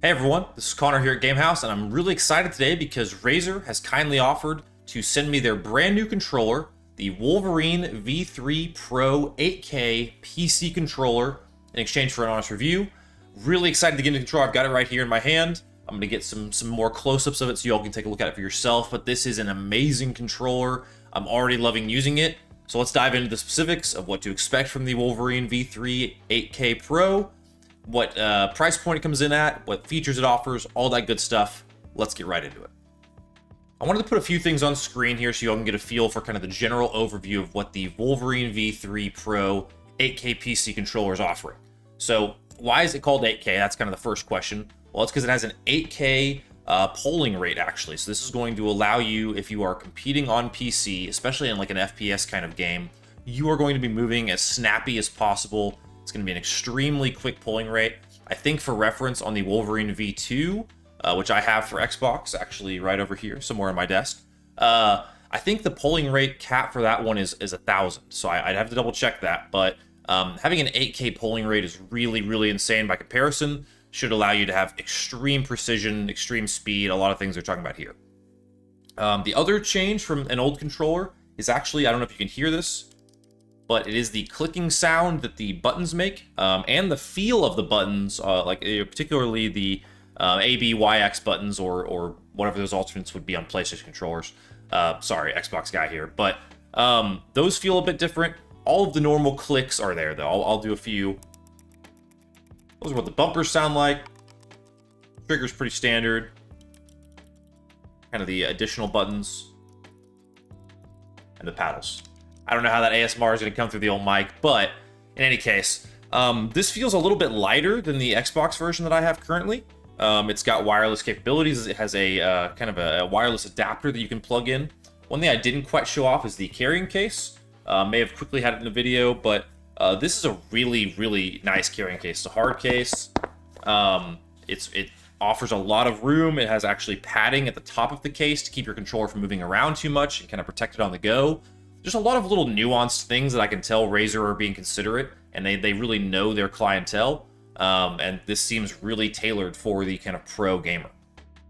Hey everyone, this is Connor here at Gamehouse, and I'm really excited today because Razer has kindly offered to send me their brand new controller, the Wolverine V3 Pro 8K PC controller, in exchange for an honest review. Really excited to get into the controller. I've got it right here in my hand. I'm going to get some more close-ups of it so you all can take a look at it for yourself, but this is an amazing controller. I'm already loving using it. So let's dive into the specifics of what to expect from the Wolverine V3 8K Pro, what price point it comes in at, what features it offers, all that good stuff. Let's get right into it. I wanted to put a few things on screen here so you all can get a feel for kind of the general overview of what the Wolverine V3 Pro 8K PC controller is offering. So why is it called 8K? That's kind of the first question. Well, it's because it has an 8K polling rate, actually. So this is going to allow you, if you are competing on PC, especially in like an FPS kind of game, you are going to be moving as snappy as possible. It's going to be an extremely quick polling rate. I think for reference on the Wolverine V2, which I have for Xbox, actually right over here, somewhere on my desk, I think the polling rate cap for that one is 1,000. So I'd have to double check that. But having an 8K polling rate is really, really insane by comparison. Should allow you to have extreme precision, extreme speed, a lot of things they're talking about here. The other change from an old controller is actually, I don't know if you can hear this, but it is the clicking sound that the buttons make, and the feel of the buttons, particularly the A, B, Y, X buttons, or whatever those alternates would be on PlayStation controllers. Sorry, Xbox guy here. But those feel a bit different. All of the normal clicks are there, though. I'll do a few. Those are what the bumpers sound like. Trigger's pretty standard. Kind of the additional buttons. And the paddles. I don't know how that ASMR is going to come through the old mic, but in any case, this feels a little bit lighter than the Xbox version that I have currently. It's got wireless capabilities. It has a kind of a wireless adapter that you can plug in. One thing I didn't quite show off is the carrying case. May have quickly had it in the video, but this is a really, really nice carrying case. It's a hard case. It offers a lot of room. It has actually padding at the top of the case to keep your controller from moving around too much and kind of protect it on the go. There's a lot of little nuanced things that I can tell Razer are being considerate, and they really know their clientele. And this seems really tailored for the kind of pro gamer.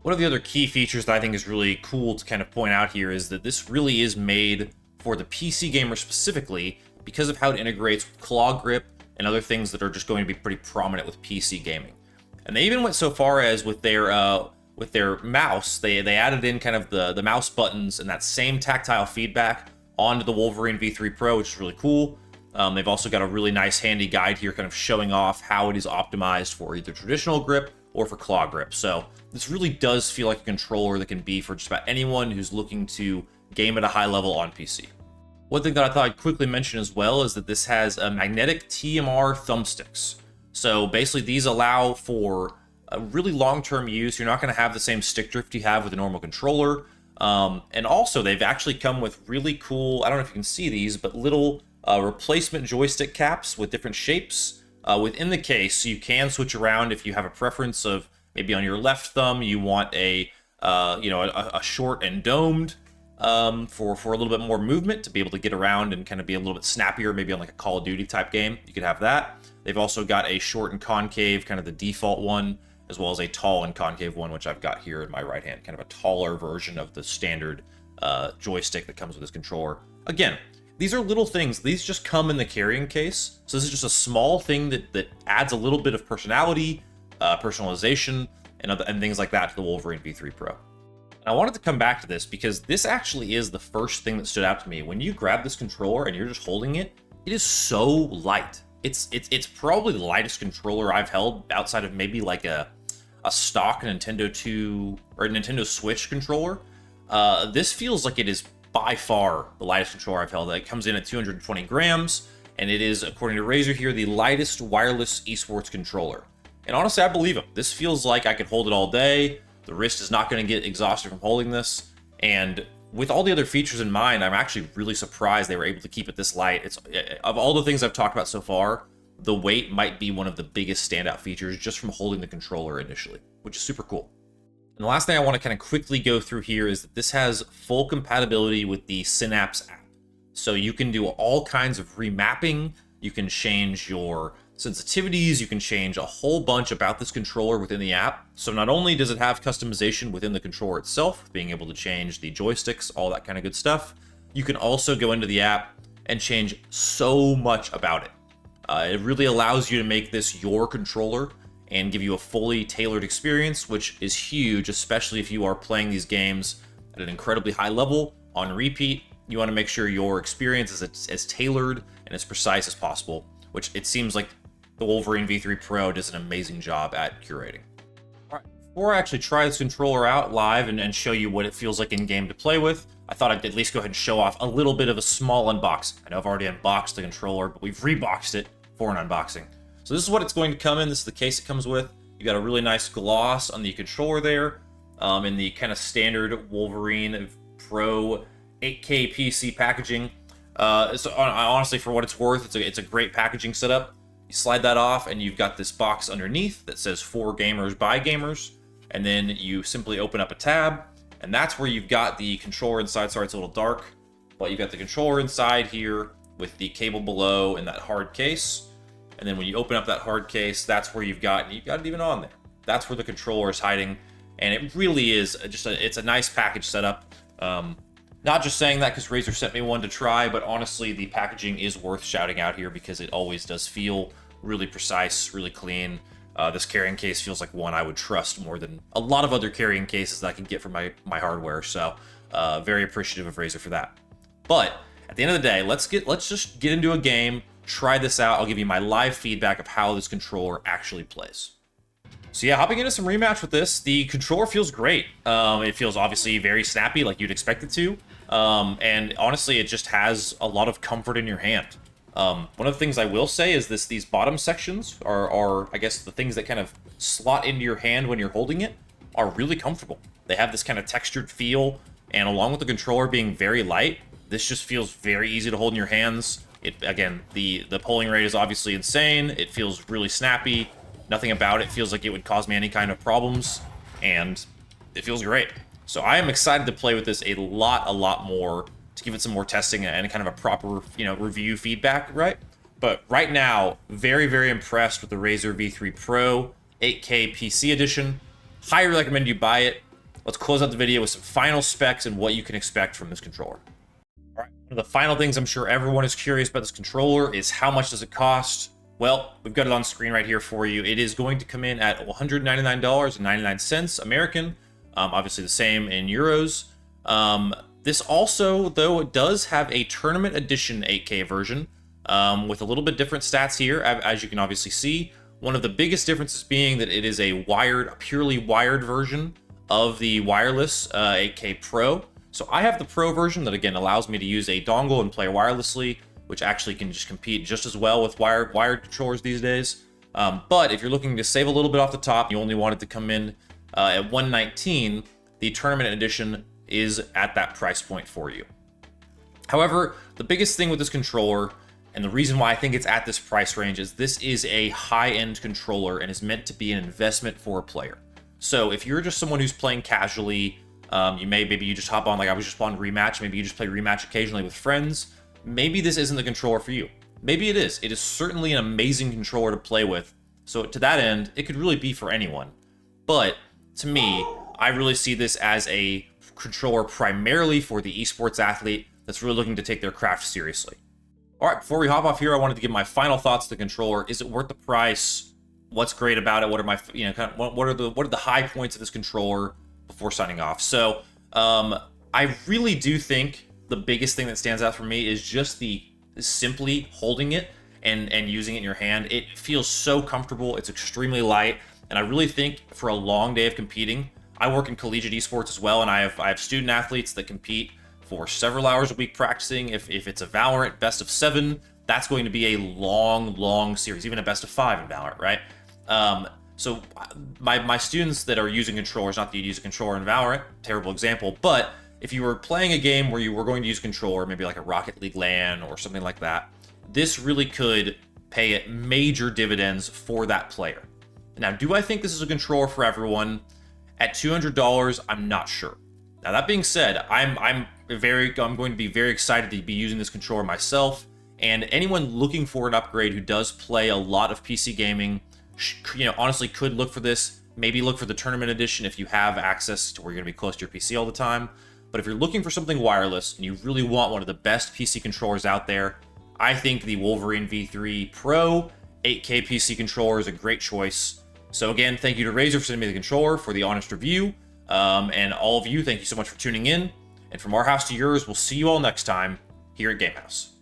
One of the other key features that I think is really cool to kind of point out here is that this really is made for the PC gamer specifically because of how it integrates with claw grip and other things that are just going to be pretty prominent with PC gaming. And they even went so far as with their mouse, they added in kind of the mouse buttons and that same tactile feedback onto the Wolverine V3 Pro, which is really cool. They've also got a really nice handy guide here kind of showing off how it is optimized for either traditional grip or for claw grip. So this really does feel like a controller that can be for just about anyone who's looking to game at a high level on PC. One thing that I thought I'd quickly mention as well is that this has a magnetic TMR thumbsticks. So basically these allow for a really long-term use. You're not going to have the same stick drift you have with a normal controller. And also they've actually come with really cool, I don't know if you can see these, but little replacement joystick caps with different shapes within the case. So you can switch around if you have a preference of maybe on your left thumb you want a short and domed for a little bit more movement to be able to get around and kind of be a little bit snappier, maybe on like a Call of Duty type game. You could have that. They've also got a short and concave, kind of the default one, as well as a tall and concave one, which I've got here in my right hand, kind of a taller version of the standard joystick that comes with this controller. Again, these are little things. These just come in the carrying case. So this is just a small thing that adds a little bit of personality, personalization, and things like that to the Wolverine V3 Pro. And I wanted to come back to this because this actually is the first thing that stood out to me. When you grab this controller and you're just holding it, it is so light. It's probably the lightest controller I've held outside of maybe like a stock Nintendo 2 or Nintendo Switch controller. This feels like it is by far the lightest controller I've held. It comes in at 220 grams, and it is, according to Razer here, the lightest wireless esports controller. And honestly, I believe them. This feels like I could hold it all day. The wrist is not going to get exhausted from holding this. And with all the other features in mind, I'm actually really surprised they were able to keep it this light. It's, of all the things I've talked about so far, the weight might be one of the biggest standout features just from holding the controller initially, which is super cool. And the last thing I want to kind of quickly go through here is that this has full compatibility with the Synapse app. So you can do all kinds of remapping. You can change your sensitivities. You can change a whole bunch about this controller within the app. So not only does it have customization within the controller itself, being able to change the joysticks, all that kind of good stuff, you can also go into the app and change so much about it. It really allows you to make this your controller and give you a fully tailored experience, which is huge, especially if you are playing these games at an incredibly high level on repeat. You want to make sure your experience is as tailored and as precise as possible, which it seems like the Wolverine V3 Pro does an amazing job at curating. All right, before I actually try this controller out live and show you what it feels like in-game to play with, I thought I'd at least go ahead and show off a little bit of a small unboxing. I know I've already unboxed the controller, but we've reboxed it for an unboxing. So this is what it's going to come in. This is the case it comes with. You got a really nice gloss on the controller there, in the kind of standard Wolverine Pro 8K PC packaging. So honestly, for what it's worth, it's a great packaging setup. You slide that off, and you've got this box underneath that says "For Gamers by Gamers," and then you simply open up a tab, and that's where you've got the controller inside. Sorry, it's a little dark, but you've got the controller inside here with the cable below in that hard case. And then when you open up that hard case, that's where you've got it even on there. That's where the controller is hiding, and it really is it's a nice package setup. Not just saying that because Razer sent me one to try, but honestly, the packaging is worth shouting out here because it always does feel really precise, really clean. This carrying case feels like one I would trust more than a lot of other carrying cases that I can get from my hardware. So very appreciative of Razer for that. But at the end of the day, let's just get into a game, try this out. I'll give you my live feedback of how this controller actually plays. So yeah, hopping into some rematch with this, the controller feels great. It feels obviously very snappy, like you'd expect it to. And honestly, it just has a lot of comfort in your hand. One of the things I will say is these bottom sections are, I guess, the things that kind of slot into your hand when you're holding it are really comfortable. They have this kind of textured feel, and along with the controller being very light, this just feels very easy to hold in your hands. Again, the pulling rate is obviously insane. It feels really snappy. Nothing about it feels like it would cause me any kind of problems, and it feels great. So I am excited to play with this a lot more, to give it some more testing and kind of a proper, review feedback, right? But right now, very impressed with the Razer V3 Pro 8K PC edition. Highly recommend you buy it. Let's close out the video with some final specs and what you can expect from this controller. All right, one of the final things I'm sure everyone is curious about this controller is how much does it cost? Well, we've got it on screen right here for you. It is going to come in at $199.99 American. Obviously the same in euros. This also, though, it does have a tournament edition 8K version with a little bit different stats here, as you can obviously see. One of the biggest differences being that it is a purely wired version of the wireless 8K Pro. So I have the Pro version that, again, allows me to use a dongle and play wirelessly, which actually can just compete just as well with wired controllers these days. But if you're looking to save a little bit off the top, you only want it to come in at $119, the tournament edition is at that price point for you. However, the biggest thing with this controller, and the reason why I think it's at this price range, is this is a high-end controller and is meant to be an investment for a player. So if you're just someone who's playing casually, maybe you just hop on, like I was just on Rematch, maybe you just play Rematch occasionally with friends, maybe this isn't the controller for you. Maybe it is. It is certainly an amazing controller to play with. So to that end, it could really be for anyone. But to me, I really see this as a controller primarily for the esports athlete that's really looking to take their craft seriously. All right, before we hop off here, I wanted to give my final thoughts to the controller. Is it worth the price? What's great about it? What are my, what are the high points of this controller before signing off? So, I really do think the biggest thing that stands out for me is just the simply holding it and using it in your hand. It feels so comfortable. It's extremely light. And I really think for a long day of competing, I work in collegiate esports as well, and I have student athletes that compete for several hours a week practicing. If it's a Valorant best of 7, that's going to be a long series, even a best of 5 in Valorant, right? So my students that are using controllers, not that you use a controller in Valorant, terrible example, but if you were playing a game where you were going to use a controller, maybe like a Rocket League LAN or something like that, this really could pay it major dividends for that player. Now, do I think this is a controller for everyone? At $200, I'm not sure. Now, that being said, I'm going to be very excited to be using this controller myself And anyone looking for an upgrade who does play a lot of PC gaming, honestly could look for this. Maybe look for the tournament edition if you have access to where you're going to be close to your PC all the time. But if you're looking for something wireless and you really want one of the best PC controllers out there, I think the Wolverine V3 Pro 8K PC controller is a great choice. So again, thank you to Razer for sending me the controller for the honest review. And all of you, thank you so much for tuning in. And from our house to yours, we'll see you all next time here at Game House.